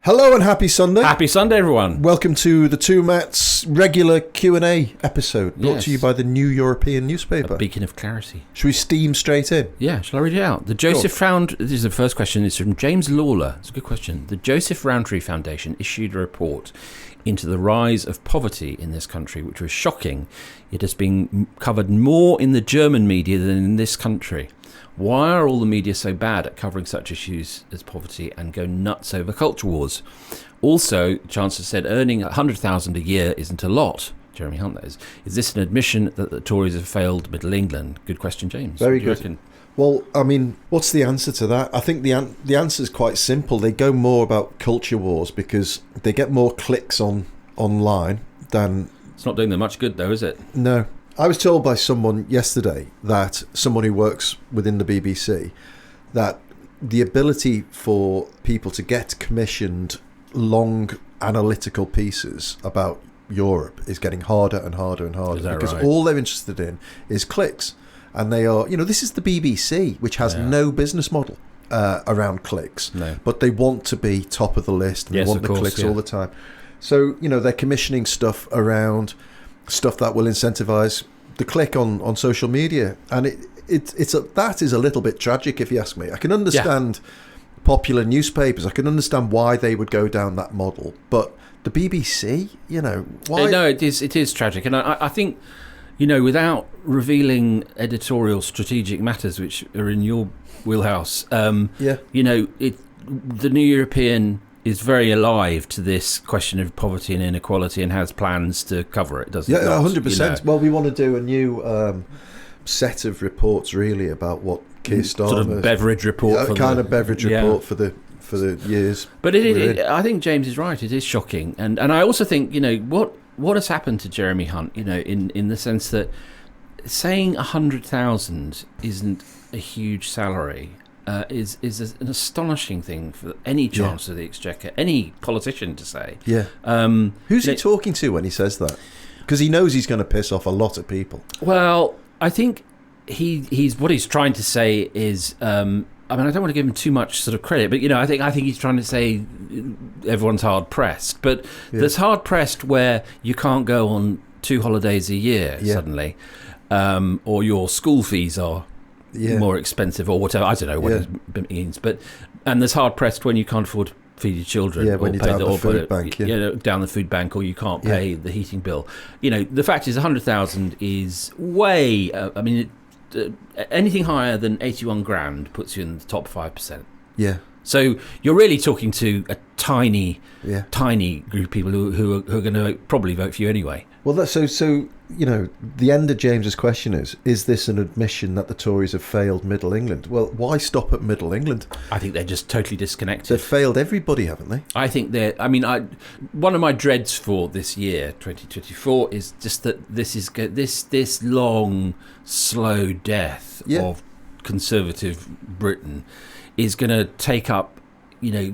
Hello and happy Sunday. Happy Sunday, everyone. Welcome to the Two Mats regular Q&A episode brought to you Yes. by the New European Newspaper. A beacon of clarity. Should we steam straight in? Yeah, shall I read it out? The Joseph Found... This is the first question. It's from James Lawler. It's a good question. The Joseph Rowntree Foundation issued a report into the rise of poverty in this country, which was shocking. It has been covered more in the German media than in this country. Why are all the media so bad at covering such issues as poverty and go nuts over culture wars? Also, Chancellor said earning $100,000 a year isn't a lot. Jeremy Hunt, that is. Is this an admission that the Tories have failed Middle England? Good question, James. Very good. Reckon? Well, I mean, what's the answer to that? I think the answer is quite simple. They go more about culture wars because they get more clicks online than... It's not doing them much good, though, is it? No. I was told by someone yesterday, that someone who works within the BBC, that the ability for people to get commissioned long analytical pieces about Europe is getting harder and harder and harder because right? all they're interested in is clicks. And they are, this is the BBC, which has no business model around clicks, but they want to be top of the list and they want the clicks all the time. So, they're commissioning stuff around stuff that will incentivize the click on social media, and that is a little bit tragic, if you ask me. I can understand popular newspapers, I can understand why they would go down that model, but the BBC, why? No, it is tragic, and I think, without revealing editorial strategic matters which are in your wheelhouse, the New European is very alive to this question of poverty and inequality and has plans to cover it, doesn't it? Yeah, 100%. Well, we want to do a new set of reports, really, about what Keir Starmer... Sort of beverage report. Beverage report for the years. But I think James is right. It is shocking. And I also think, what has happened to Jeremy Hunt, in the sense that saying 100,000 isn't a huge salary... is an astonishing thing for any Chancellor of the Exchequer, any politician to say. Yeah. Who's he talking to when he says that? Because he knows he's going to piss off a lot of people. Well, I think he's what he's trying to say is. I don't want to give him too much sort of credit, but I think he's trying to say everyone's hard pressed. But there's hard pressed where you can't go on 2 holidays a year suddenly, or your school fees are. More expensive or whatever. I don't know what it means, and there's hard pressed when you can't afford to feed your children, or when you're pay down the food bank, down the food bank, or you can't pay the heating bill. The fact is, 100,000 is way. Anything higher than 81 grand puts you in the top 5%. Yeah. So you're really talking to a tiny group of people who are going to probably vote for you anyway. Well, the end of James's question is this an admission that the Tories have failed Middle England? Well, why stop at Middle England? I think they're just totally disconnected. They've failed everybody, haven't they? I think one of my dreads for this year, 2024, is just that this is this long, slow death of conservative Britain is going to take up,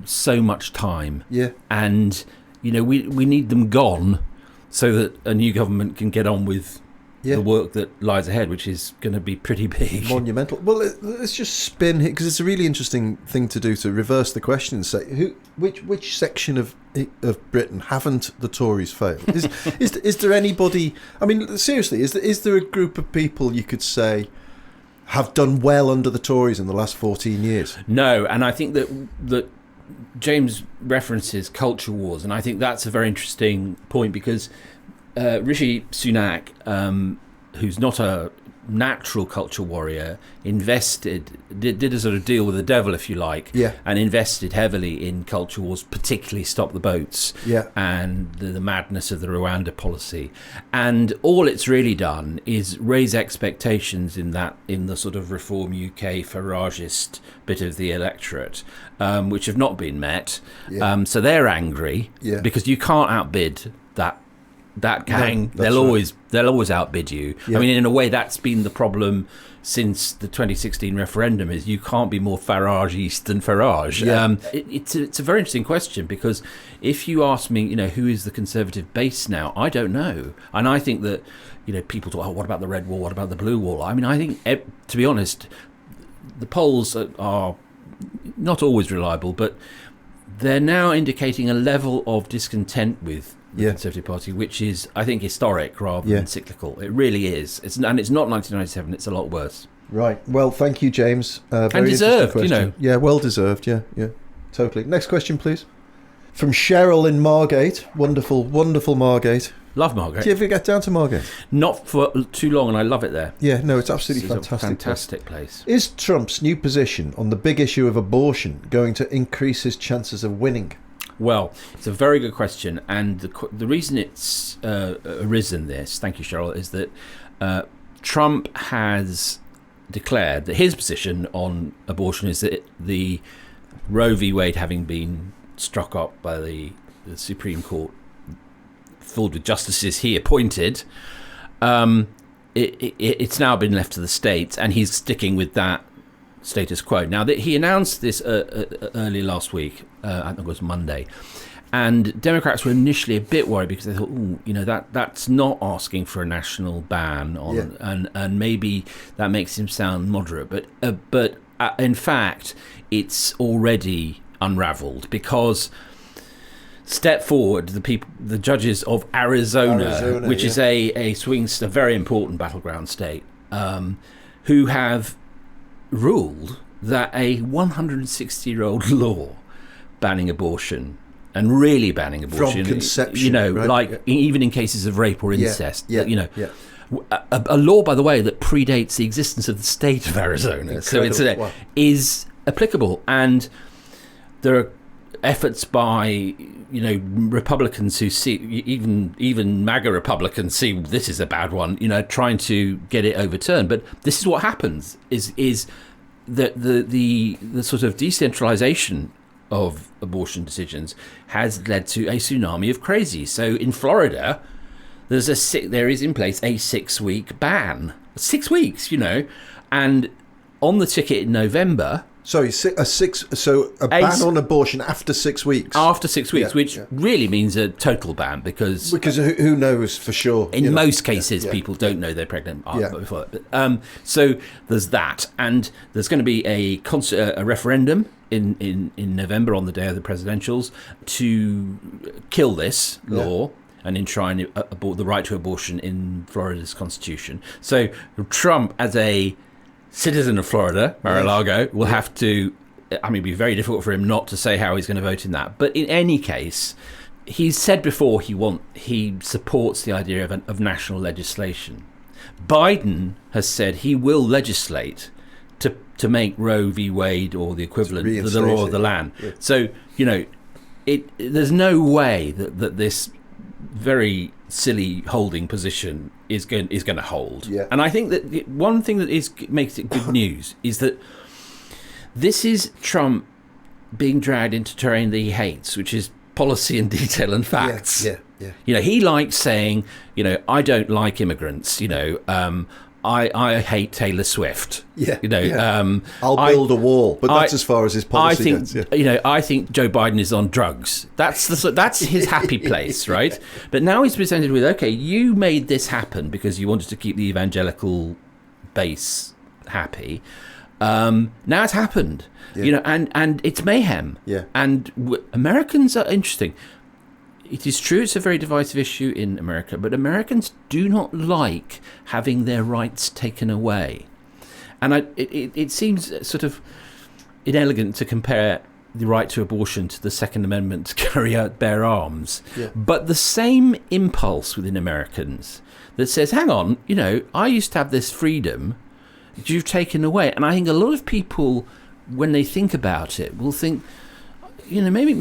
so much time. Yeah. And, we need them gone so that a new government can get on with the work that lies ahead, which is going to be pretty big. Monumental. Well, let's just spin here, because it's a really interesting thing to do, to reverse the question and say, which section of Britain haven't the Tories failed? Is there anybody... seriously, is there a group of people you could say have done well under the Tories in the last 14 years? No, and I think that James references culture wars, and I think that's a very interesting point, because Rishi Sunak, who's not a natural culture warrior, did a sort of deal with the devil, if you like, and invested heavily in culture wars, particularly Stop the Boats and the madness of the Rwanda policy. And all it's really done is raise expectations in the sort of Reform UK Farageist bit of the electorate, which have not been met. So they're angry because you can't outbid that gang. No, they'll always outbid you. In a way, that's been the problem since the 2016 referendum, is you can't be more Farage-east than Farage. It's a very interesting question, because if you ask me, who is the Conservative base now, I don't know. And I think that, people talk, what about the red wall? What about the blue wall? I think, to be honest, the polls are not always reliable, but they're now indicating a level of discontent with the Conservative Party, which is, I think, historic rather than cyclical. It really is. And it's not 1997. It's a lot worse. Right. Well, thank you, James. And deserved, you know. Yeah, well deserved. Yeah, totally. Next question, please. From Cheryl in Margate. Wonderful, wonderful Margate. Love Margate. Do you ever get down to Margate? Not for too long, and I love it there. Yeah, no, it's absolutely It's a fantastic place. Is Trump's new position on the big issue of abortion going to increase his chances of winning? Well, it's a very good question, and the reason it's arisen this, thank you, Cheryl, is that Trump has declared that his position on abortion is that the Roe v. Wade having been struck up by the Supreme Court, filled with justices he appointed, it's now been left to the states, and he's sticking with that status quo. Now, he announced this early last week, I think it was Monday, and Democrats were initially a bit worried because they thought, that's not asking for a national ban on, and maybe that makes him sound moderate, but in fact, it's already unravelled because. Step forward, the judges of Arizona which is a swing, a very important battleground state, who have ruled that a 160-year-old law banning abortion and really banning abortion, from conception, right? Even in cases of rape or incest, a law, by the way, that predates the existence of the state of Arizona, Incredible. Is applicable, and there are efforts by Republicans who see, even MAGA Republicans see this is a bad one, trying to get it overturned. But this is what happens: is that the sort of decentralization of abortion decisions has led to a tsunami of crazy. So in Florida, there is in place a 6-week ban, 6 weeks, and on the ticket in November. Sorry, a ban on abortion after 6 weeks. After 6 weeks, which really means a total ban because who knows for sure? In most cases, people don't know they're pregnant before. So there's that, and there's going to be a referendum in November on the day of the presidentials to kill this law and enshrine the right to abortion in Florida's constitution. So Trump, as a citizen of Florida, Mar-a-Lago, will have to, it'd be very difficult for him not to say how he's going to vote in that. But in any case, he's said before he supports the idea of national legislation. Biden has said he will legislate to make Roe v. Wade or the equivalent the law of the land. Yeah. So, there's no way that this very silly holding position is going to hold. Yeah. And I think that one thing that makes it good news is that this is Trump being dragged into terrain that he hates, which is policy and detail and facts. Yeah. He likes saying, I don't like immigrants. I hate Taylor Swift. I'll build a wall, but that's as far as his policy gets. I think Joe Biden is on drugs. That's his happy place, right? But now he's presented with, okay, you made this happen because you wanted to keep the evangelical base happy. Now it's happened, and it's mayhem. Yeah. And Americans are interesting. It is true it's a very divisive issue in America, but Americans do not like having their rights taken away. And it seems sort of inelegant to compare the right to abortion to the Second Amendment to bear arms. Yeah. But the same impulse within Americans that says, hang on, I used to have this freedom, you've taken away. And I think a lot of people, when they think about it, will think, maybe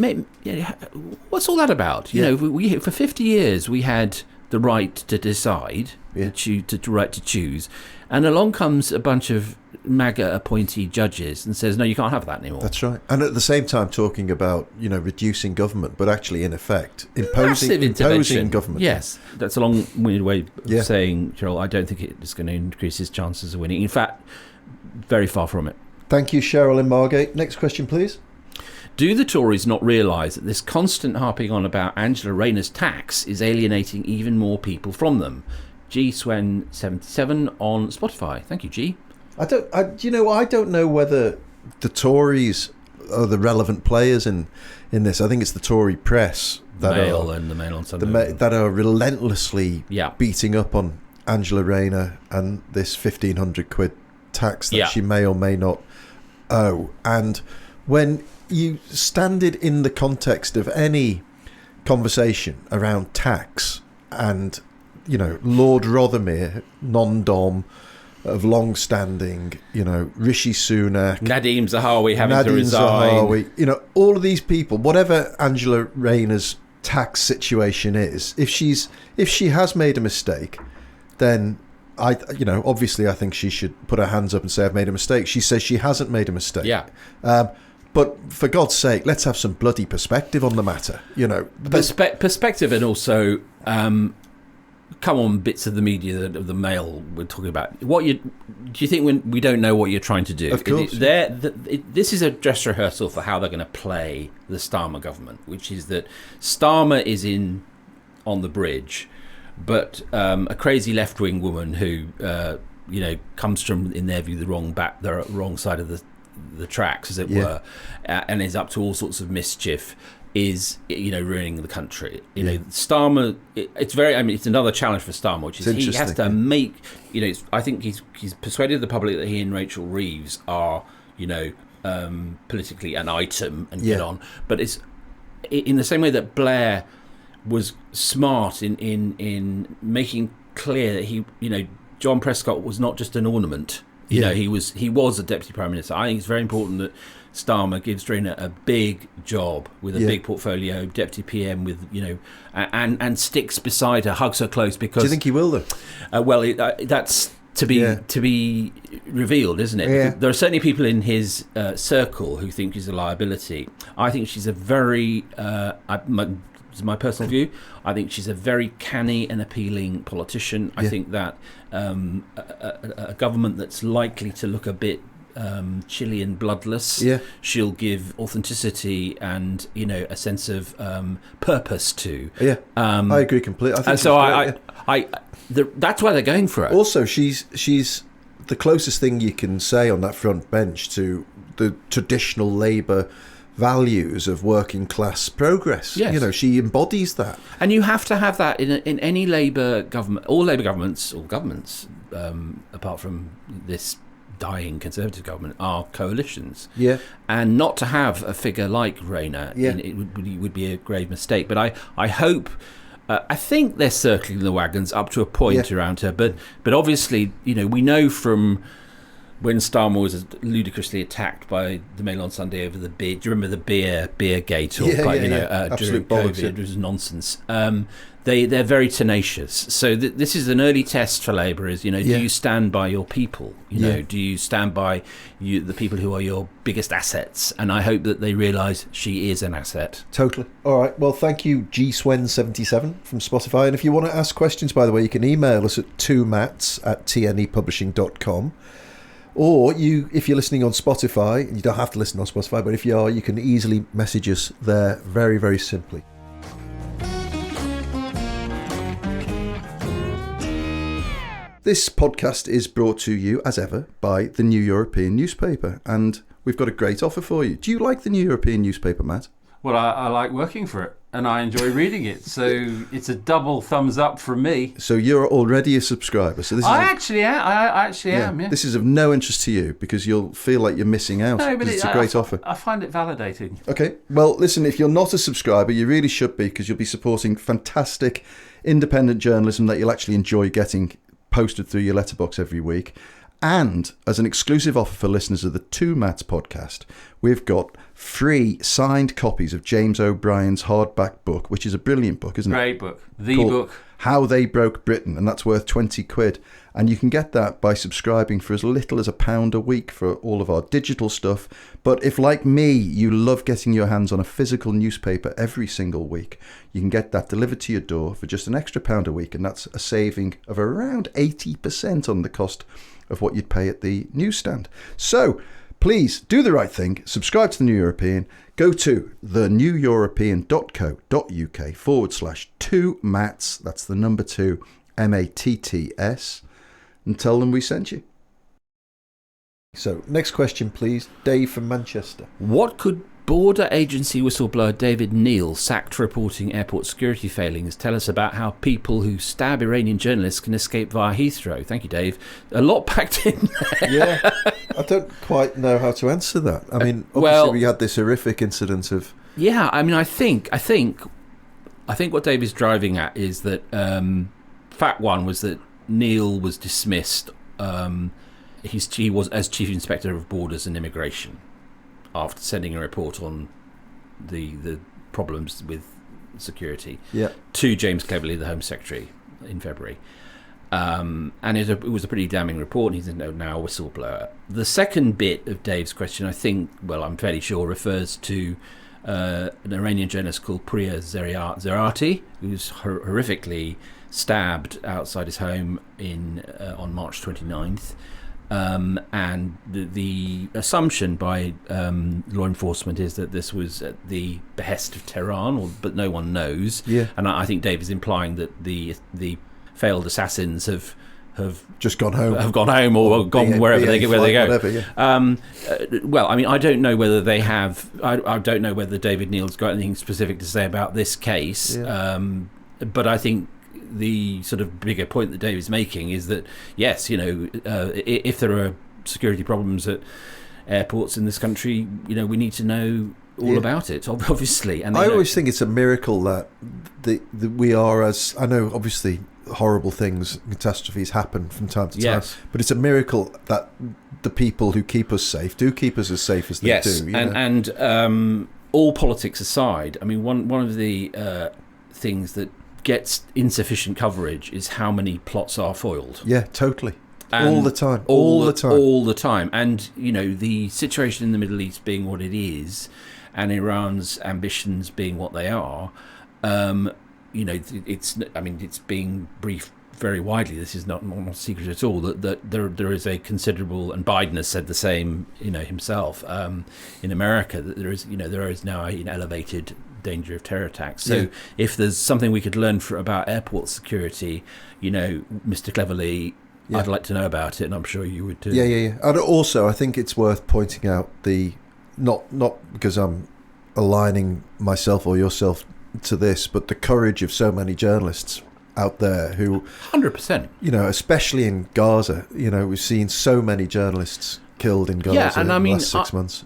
what's all that about? For 50 years we had the right to decide, the right to choose, and along comes a bunch of MAGA appointee judges and says, no, you can't have that anymore. That's right. And at the same time talking about, reducing government, but actually in effect imposing government. Yes, that's a long-winded way of saying, Cheryl, I don't think it's going to increase his chances of winning. In fact, very far from it. Thank you, Cheryl in Margate. Next question, please. Do the Tories not realise that this constant harping on about Angela Rayner's tax is alienating even more people from them? G Swen 77 on Spotify. Thank you, G. I don't know whether the Tories are the relevant players in in this. I think it's the Tory press the Mail on Sunday that are relentlessly beating up on Angela Rayner and this 1,500 quid tax that she may or may not owe. And when you stand it in the context of any conversation around tax and, Lord Rothermere, non-dom, of long-standing, Rishi Sunak, Nadeem Zahawi having to resign, all of these people, whatever Angela Rayner's tax situation is, if she has made a mistake, then obviously I think she should put her hands up and say I've made a mistake. She says she hasn't made a mistake. Yeah. But for God's sake, let's have some bloody perspective on the matter. Perspective, and also come on, bits of the media of the Mail we're talking about. Do you think when we don't know what you're trying to do? Of course. This is a dress rehearsal for how they're going to play the Starmer government, which is that Starmer is on the bridge, but a crazy left-wing woman who comes from, in their view, the wrong side of the tracks, as it were, and is up to all sorts of mischief, is ruining the country. Starmer, it's another challenge for Starmer, which is he has to make, I think he's persuaded the public that he and Rachel Reeves are politically an item and get on, but it's in the same way that Blair was smart in making clear that he, John Prescott was not just an ornament. He was a deputy prime minister. I think it's very important that Starmer gives Rayner a big job with a big portfolio, deputy PM with and sticks beside her, hugs her close. Because do you think he will though? That's to be revealed, isn't it? Yeah. There are certainly people in his circle who think he's a liability. I think she's a very my personal view. I think she's a very canny and appealing politician. I think that a government that's likely to look a bit chilly and bloodless, she'll give authenticity and a sense of purpose to. I agree completely. That's why they're going for it. Also, she's the closest thing you can say on that front bench to the traditional Labour values of working class progress. Yes. She embodies that, and you have to have that in any Labour government. All Labour governments, apart from this dying Conservative government, are coalitions. And not to have a figure like Rayner, it would be a grave mistake. But I hope. I think they're circling the wagons up to a point around her, but obviously, we know from when Starmer was ludicrously attacked by the Mail on Sunday over the beer. Do you remember the beer gate? During Absolute bollocks, COVID, it was nonsense. They're very tenacious. So this is an early test for Labour. Do you stand by your people? Do you stand by the people who are your biggest assets? And I hope that they realise she is an asset. Totally. All right. Well, thank you, GSwen77 from Spotify. And if you want to ask questions, by the way, you can email us at 2mats@tnepublishing.com. Or if you're listening on Spotify, and you don't have to listen on Spotify, but if you are, you can easily message us there very, very simply. This podcast is brought to you, as ever, by the New European Newspaper, and we've got a great offer for you. Do you like the New European Newspaper, Matt? Well, I like working for it, and I enjoy reading it, so it's a double thumbs up from me. So you're already a subscriber. So this I actually am. This is of no interest to you because you'll feel like you're missing out. No, but it's a great offer. I find it validating. Okay. Well, listen, if you're not a subscriber, you really should be, because you'll be supporting fantastic independent journalism that you'll actually enjoy getting posted through your letterbox every week. And as an exclusive offer for listeners of the Two Mats podcast, we've got free signed copies of James O'Brien's hardback book, which is a brilliant book, isn't it? Great book. The book. How They Broke Britain, and that's worth 20 quid. And you can get that by subscribing for as little as £1 a week for all of our digital stuff. But if, like me, you love getting your hands on a physical newspaper every single week, you can get that delivered to your door for just an extra £1 a week, and that's a saving of around 80% on the cost of what you'd pay at the newsstand. So please do the right thing, subscribe to the New European, go to theneweuropean.co.uk/2mats, that's the number 2 MATTS, and tell them we sent you. So next question please, Dave from Manchester. What could Border agency whistleblower David Neal sacked for reporting airport security failings. Tell us about how people who stab Iranian journalists can escape via Heathrow. Thank you, Dave. A lot packed in there. Yeah, I don't quite know how to answer that. I mean, obviously we had this horrific incident of... Yeah, I mean, I think what Dave is driving at is that fact one was that Neal was dismissed. He was as Chief Inspector of Borders and Immigration after sending a report on the problems with security to James Cleverly, the Home Secretary, in February. And it was a pretty damning report, and he's now a whistleblower. The second bit of Dave's question, I think, well, I'm fairly sure, refers to an Iranian journalist called Priya Zerati, who's horrifically stabbed outside his home on March 29th. And the assumption by law enforcement is that this was at the behest of Tehran, but no one knows. Yeah. And I think Dave is implying that the failed assassins have just gone home, or gone wherever they go. Whatever, yeah. Well, I mean, I don't know whether they have. I don't know whether David Neal's got anything specific to say about this case. Yeah. But I think the sort of bigger point that Dave is making is that, yes, if there are security problems at airports in this country, we need to know all about it, obviously. And I always think it's a miracle that we are, as I know, obviously horrible things, catastrophes happen from time to time, but it's a miracle that the people who keep us safe do keep us as safe as they do. And all politics aside, I mean, one of the things that gets insufficient coverage is how many plots are foiled. Yeah, totally. All the time. And, the situation in the Middle East being what it is, and Iran's ambitions being what they are, it's being briefed very widely. This is not a secret at all, that there is a considerable, and Biden has said the same, himself, in America, that there is now an elevated danger of terror attacks. So if there's something we could learn about airport security, Mr. Cleverly, I'd like to know about it, and I'm sure you would too. Yeah. And also, I think it's worth pointing out not because I'm aligning myself or yourself to this, but the courage of so many journalists out there who 100%, especially in Gaza, we've seen so many journalists killed in Gaza in the last 6 months.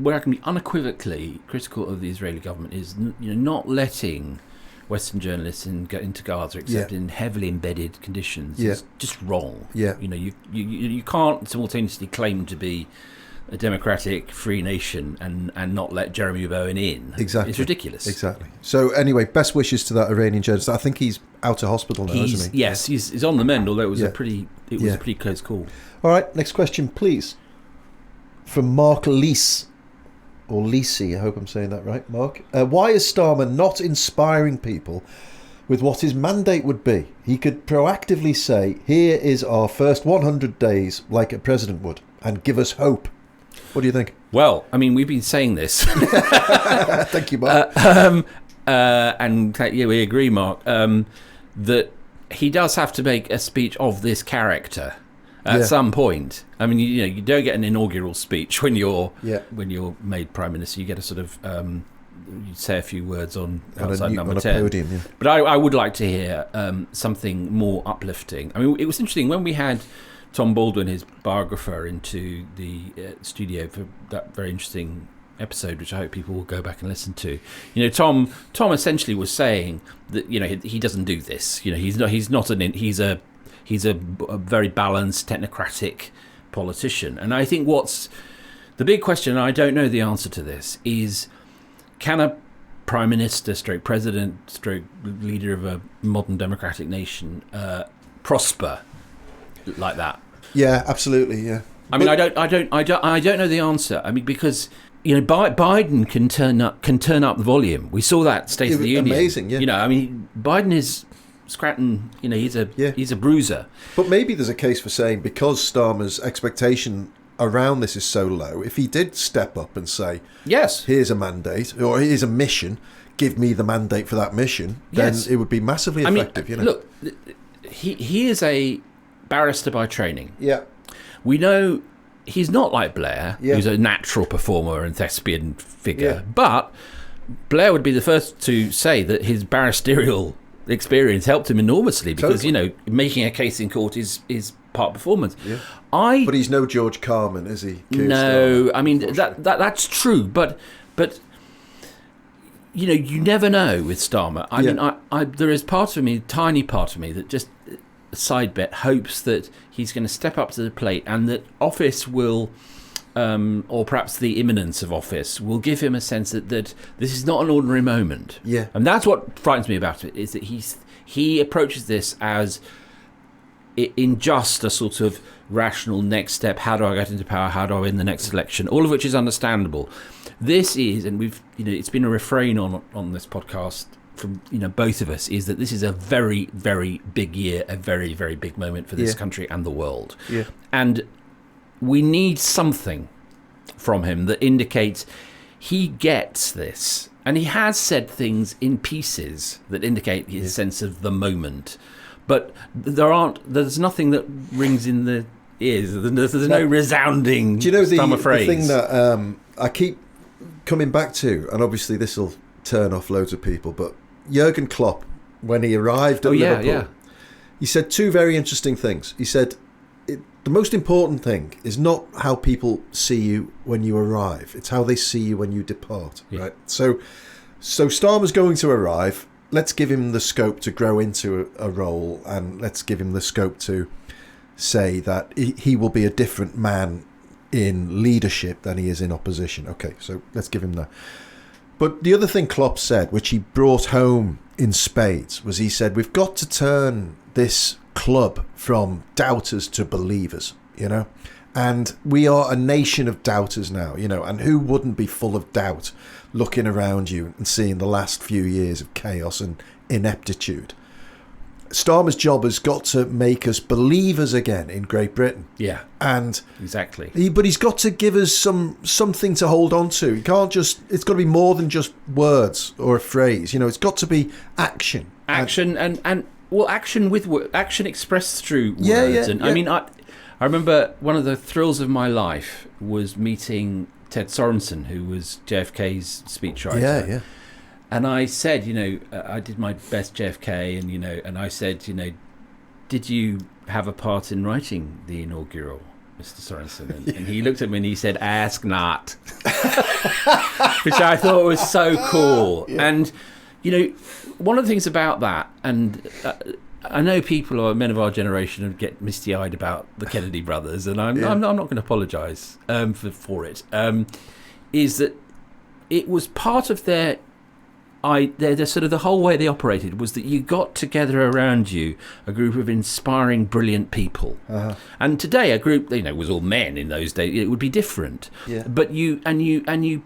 Where I can be unequivocally critical of the Israeli government is not letting Western journalists get into Gaza except in heavily embedded conditions. It's just wrong. You can't simultaneously claim to be a democratic free nation and not let Jeremy Bowen in. Exactly. It's ridiculous. Exactly. So anyway, best wishes to that Iranian journalist. I think he's out of hospital now, isn't he? Yes, he's on the mend, although it was a pretty close call. All right, next question, please. From Mark Leese, or Lisi, I hope I'm saying that right, Mark. Why is Starmer not inspiring people with what his mandate would be? He could proactively say, here is our first 100 days, like a president would, and give us hope. What do you think? Well, I mean, we've been saying this. Thank you, Mark. We agree, Mark, that he does have to make a speech of this character at some point. I mean, you don't get an inaugural speech when you're made prime minister. You get a sort of you say a few words outside number 10. Podium, But I would like to hear something more uplifting. I mean, it was interesting when we had Tom Baldwin, his biographer, into the studio for that very interesting episode, which I hope people will go back and listen to. Tom essentially was saying that he doesn't do this. He's a very balanced, technocratic politician. And I think what's the big question, and I don't know the answer to this, is can a prime minister, stroke president, stroke leader of a modern democratic nation prosper like that? Yeah, absolutely. Yeah. I mean, I don't know the answer. I mean, because Biden can turn up the volume. We saw that State of the Union. Amazing. Yeah. I mean, Biden is Scranton. He's a bruiser. But maybe there's a case for saying, because Starmer's expectation around this is so low, if he did step up and say, yes, here's a mandate or here's a mission, give me the mandate for that mission, then it would be massively effective. Look, he is a barrister by training. Yeah. We know he's not like Blair, who's a natural performer and thespian figure. Yeah. But Blair would be the first to say that his barristerial experience helped him enormously because, making a case in court is part performance. Yeah. But he's no George Carmen, is he? No, I mean, that's true. But you never know with Starmer. I mean, there is part of me, a tiny part of me, that just, a side bet, hopes that he's going to step up to the plate and that office will, or perhaps the imminence of office, will give him a sense that this is not an ordinary moment. Yeah. And that's what frightens me about it, is that he approaches this as in just a sort of rational next step. How do I get into power? How do I win the next election? All of which is understandable. This is, and we've, it's been a refrain on this podcast from, both of us, is that this is a very, very big year, a very, very big moment for this country and the world. Yeah. And we need something from him that indicates he gets this. And he has said things in pieces that indicate his sense of the moment. But there's nothing that rings in the ears. There's no resounding summer phrase. The thing that I keep coming back to, and obviously this will turn off loads of people, but Jurgen Klopp, when he arrived at Liverpool, he said two very interesting things. He said, the most important thing is not how people see you when you arrive, it's how they see you when you depart. Yeah. Right? So Starmer's going to arrive. Let's give him the scope to grow into a role, and let's give him the scope to say that he will be a different man in leadership than he is in opposition. Okay, so let's give him that. But the other thing Klopp said, which he brought home in spades, was he said, we've got to turn this club from doubters to believers, and we are a nation of doubters now, and who wouldn't be full of doubt looking around you and seeing the last few years of chaos and ineptitude. Starmer's job has got to make us believers again in Great Britain. Yeah, and exactly. But he's got to give us something to hold on to. He can't just. It's got to be more than just words or a phrase. It's got to be action. Action and action with action expressed through words. Yeah. I mean, I remember one of the thrills of my life was meeting Ted Sorensen, who was JFK's speechwriter. Yeah. And I said, I did my best JFK, and I said, did you have a part in writing the inaugural, Mr. Sorensen? And he looked at me and he said, ask not. Which I thought was so cool. Yeah. And, one of the things about that, and I know people are men of our generation and get misty-eyed about the Kennedy brothers, and I'm not going to apologise for it, is that it was part of their sort of the whole way they operated was that you got together around you a group of inspiring, brilliant people. Uh-huh. And today a group, was all men in those days. It would be different. Yeah. But you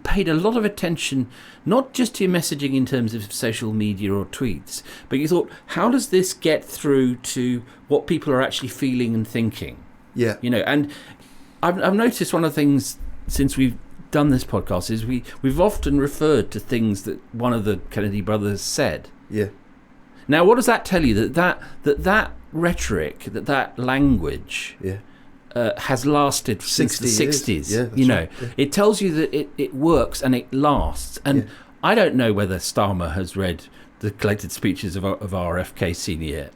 paid a lot of attention, not just to your messaging in terms of social media or tweets, but you thought, how does this get through to what people are actually feeling and thinking? Yeah. And I've noticed one of the things since we've done this podcast is we've often referred to things that one of the Kennedy brothers said. Yeah. Now, what does that tell you? That rhetoric, that language, has lasted since the 60s. Yeah, right. Yeah. It tells you that it works and it lasts. And I don't know whether Starmer has read the collected speeches of RFK Senior.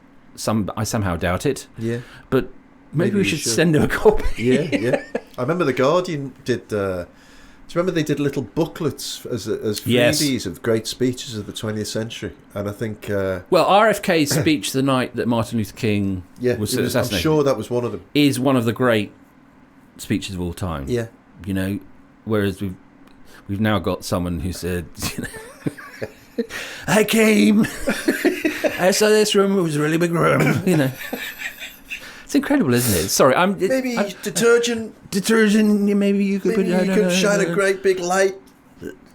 I somehow doubt it. Yeah. But maybe we should send him a copy. Yeah. I remember The Guardian did. Do you remember they did little booklets as freebies of great speeches of the 20th century? And I think... RFK's speech the night that Martin Luther King was assassinated... I'm sure that was one of them. ...is one of the great speeches of all time. Yeah. Whereas we've now got someone who said... I came... I saw this room, it was a really big room, It's incredible, isn't it? Sorry, detergent. Maybe you could. Maybe you could shine a great big light.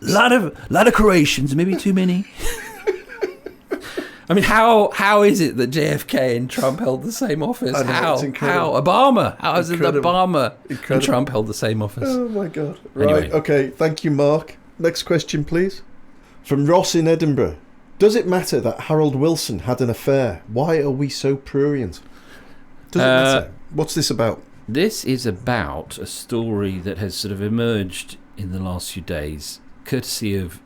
Lot of creations, maybe too many. I mean, how is it that JFK and Trump held the same office? How Obama? How is it that Obama and Trump held the same office? Oh my God! Right. Anyway. Okay. Thank you, Mark. Next question, please. From Ross in Edinburgh. Does it matter that Harold Wilson had an affair? Why are we so prurient? Does it matter? What's this about? This is about a story that has sort of emerged in the last few days, courtesy of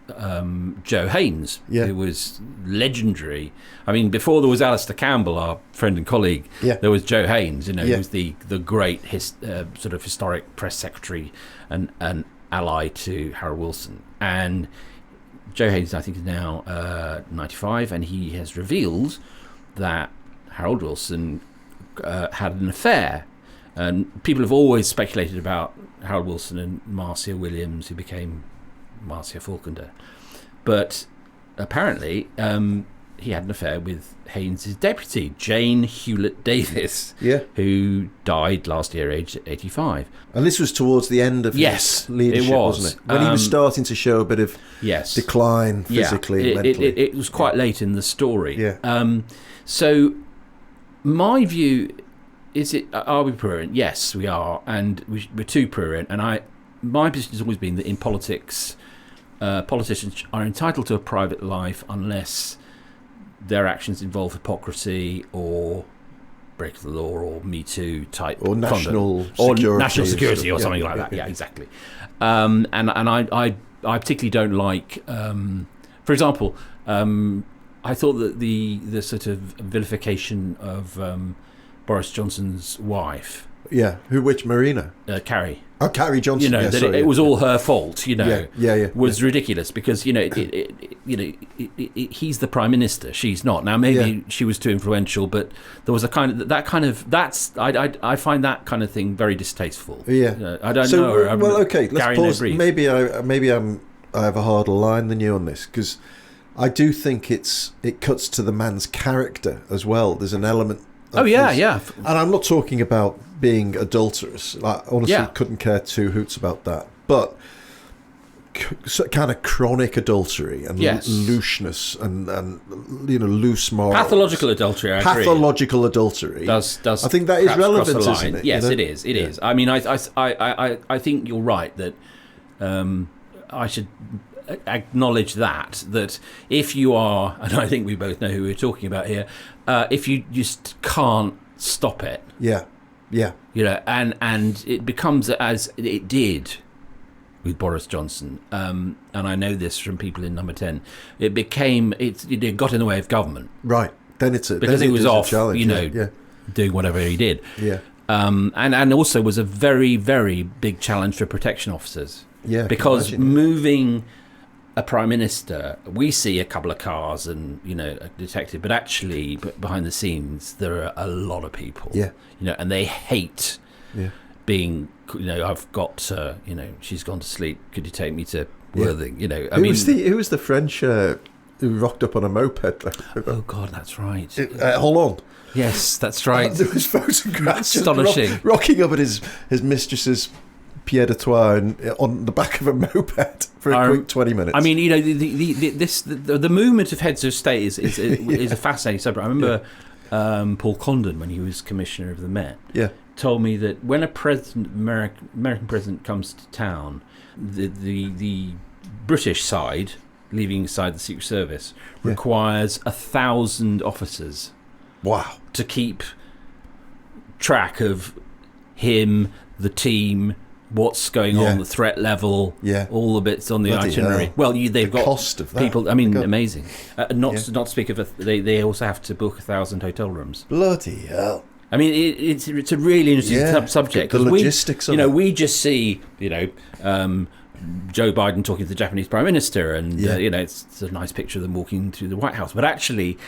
Joe Haynes, who was legendary. I mean, before there was Alistair Campbell, our friend and colleague, there was Joe Haynes, who was the great sort of historic press secretary and ally to Harold Wilson. And Joe Haynes, I think, is now 95, and he has revealed that Harold Wilson had an affair. And people have always speculated about Harold Wilson and Marcia Williams, who became Marcia Falkender. But apparently he had an affair with Haynes' deputy, Jane Hewlett Davis, who died last year, aged 85. And this was towards the end of his leadership, wasn't it? When he was starting to show a bit of decline physically and mentally. It was quite late in the story. So my view... are we prurient? Yes, we are, and we're too prurient. And my position has always been that in politics, politicians are entitled to a private life unless their actions involve hypocrisy or break of the law or Me Too type or national security or something like that. Yeah, exactly. And I particularly don't like, for example, I thought that the sort of vilification of Boris Johnson's wife. Which Marina? Carrie. Oh, Carrie Johnson. It was all her fault. Was ridiculous because he's the prime minister. She's not. Now maybe she was too influential, but there was a kind of I find that kind of thing very distasteful. I don't know. Well, okay. Let's pause. Maybe I have a harder line than you on this because I do think it cuts to the man's character as well. There's an element. And I'm not talking about being adulterous. I honestly couldn't care two hoots about that. But kind of chronic adultery and looseness and loose morals. Pathological adultery, I agree. Pathological adultery. Does I think that is relevant, isn't it? Yes, it is. It is. I mean, I think you're right that I should acknowledge that if you are, and I think we both know who we're talking about here, if you just can't stop it, and it becomes as it did with Boris Johnson, and I know this from people in Number 10, it got in the way of government, right? Then because he was off, doing whatever he did, and also was a very, very big challenge for protection officers, because moving a prime minister, we see a couple of cars and a detective, but actually behind the scenes there are a lot of people, and they hate being, I've got, she's gone to sleep, could you take me to Worthing? Who was the French who rocked up on a moped? Oh God, that's right. Hollande. Yes, that's right. There was photographs astonishing, rocking up at his mistress's pied de trois on the back of a moped for a quick 20 minutes. I mean, the movement of heads of state is a fascinating subject. I remember Paul Condon, when he was commissioner of the Met, told me that when a American president comes to town, the British side, leaving aside the Secret Service, requires 1,000 officers. Wow! To keep track of him, the team, what's going on, the threat level, all the bits on the itinerary. Hell. Well, they've got cost of that. People. I mean, amazing. Not to speak of they also have to book 1,000 hotel rooms. Bloody hell! I mean, it's a really interesting subject. The logistics of it. We just see Joe Biden talking to the Japanese Prime Minister, and it's a nice picture of them walking through the White House. But actually,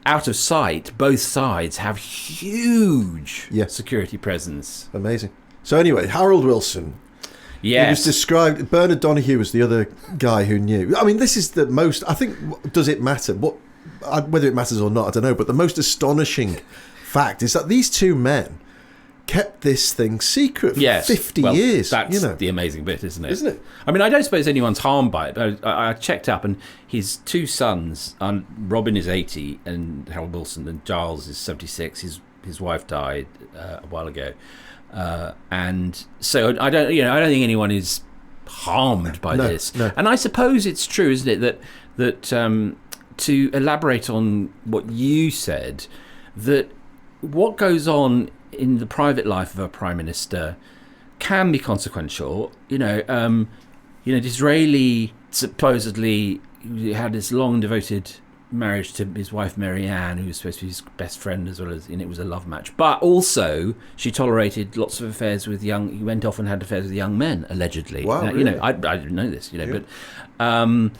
out of sight, both sides have huge security presence. Amazing. So anyway, Harold Wilson. Yes. He was described. Bernard Donahue was the other guy who knew. I mean, this is the most. I think. Does it matter? Whether it matters or not, I don't know. But the most astonishing fact is that these two men kept this thing secret for 50 years. That's the amazing bit, isn't it? Isn't it? I mean, I don't suppose anyone's harmed by it. But I checked up, and his two sons, Robin is 80, and Harold Wilson, and Giles is 76. His wife died a while ago. And so I don't think anyone is harmed by this. No. And I suppose it's true, isn't it, that to elaborate on what you said, that what goes on in the private life of a prime minister can be consequential. Disraeli supposedly had this long devoted marriage to his wife Marianne, who was supposed to be his best friend, as well as it was a love match. But also, she tolerated lots of affairs with he went off and had affairs with young men, allegedly. Wow, really? I didn't know this, but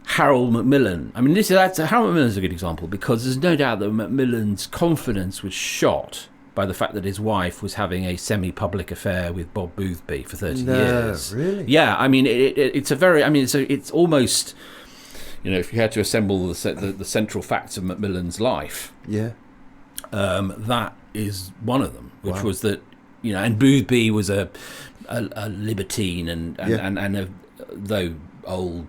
Harold Macmillan. I mean, Harold Macmillan's a good example, because there's no doubt that Macmillan's confidence was shot by the fact that his wife was having a semi-public affair with Bob Boothby for 30 years. Really? Yeah, I mean, it's almost, if you had to assemble the central facts of Macmillan's life, that is one of them, which was that, and Boothby was a libertine and though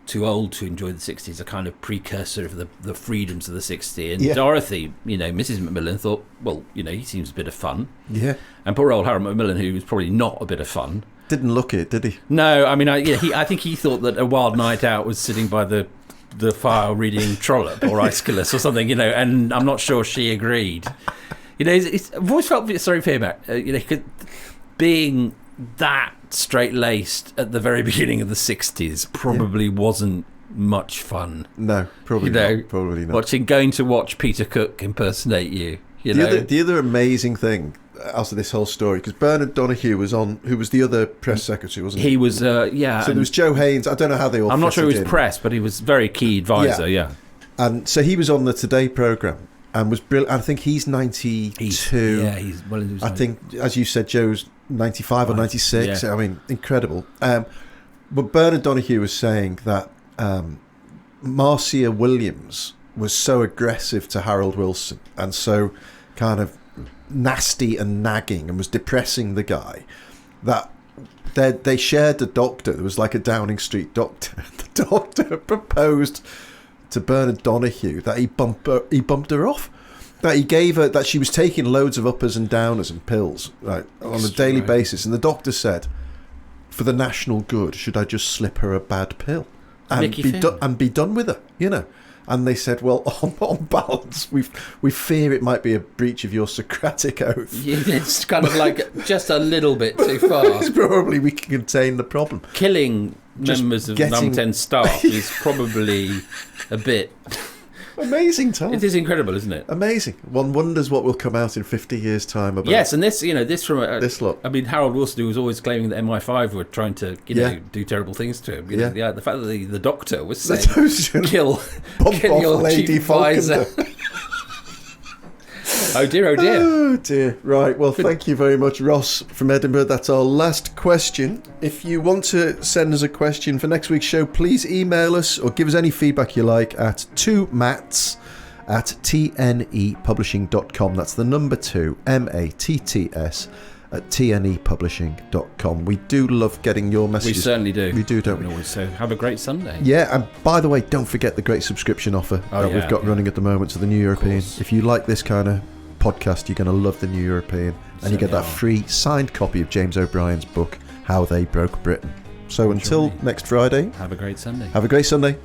too old to enjoy the 60s, a kind of precursor of the freedoms of the 60s. And Dorothy, Mrs. Macmillan thought, well, he seems a bit of fun. Yeah. And poor old Harold Macmillan, who was probably not a bit of fun. Didn't look it, did he? No, I mean, I think he thought that a wild night out was sitting by the fire reading Trollope or Aeschylus or something, and I'm not sure she agreed. I've always felt a bit sorry for him, being that straight-laced at the very beginning of the 60s probably wasn't much fun. No, probably not. Probably not. Going to watch Peter Cook impersonate you. The other amazing thing out of this whole story, because Bernard Donahue was on, who was the other press secretary, wasn't he? He was, So there was Joe Haynes. I don't know how they all. I'm not sure he was press, but he was very key advisor. Yeah. And so he was on the Today programme and was brilliant. I think he's 92. I think, as you said, Joe's 95 or 96. I mean, incredible. But Bernard Donahue was saying that Marcia Williams was so aggressive to Harold Wilson and so kind of nasty and nagging and was depressing the guy that they shared a doctor. There was like a Downing Street doctor. The doctor proposed to Bernard Donahue that he bumped her off. That he gave her, that she was taking loads of uppers and downers and pills, right, on a daily basis. And the doctor said, for the national good, should I just slip her a bad pill and be done with her, And they said, well, on balance, we fear it might be a breach of your Socratic oath. Yeah, it's kind of like just a little bit too far. It's probably we can contain the problem. Killing members of Number 10 staff is probably a bit... Amazing time. It is incredible, isn't it? Amazing. One wonders what will come out in 50 years' time about. Yes, and this from this lot. I mean, Harold Wilson, who was always claiming that MI5 were trying to do terrible things to him. The fact that the doctor was saying kill your Lady chief advisor. Oh dear, oh dear. Oh dear. Right, well, thank you very much, Ross from Edinburgh. That's our last question. If you want to send us a question for next week's show, please email us or give us any feedback you like at 2matts@tnepublishing.com. That's the number 2, MATTS, at tnepublishing.com. We do love getting your messages. We certainly do. We do, don't we? So have a great Sunday. Yeah, and by the way, don't forget the great subscription offer that we've got running at the moment to the New European. If you like this kind of podcast, you're going to love the New European, and you get that free signed copy of James O'Brien's book, How They Broke Britain. So until next Friday, have a great Sunday. Have a great Sunday.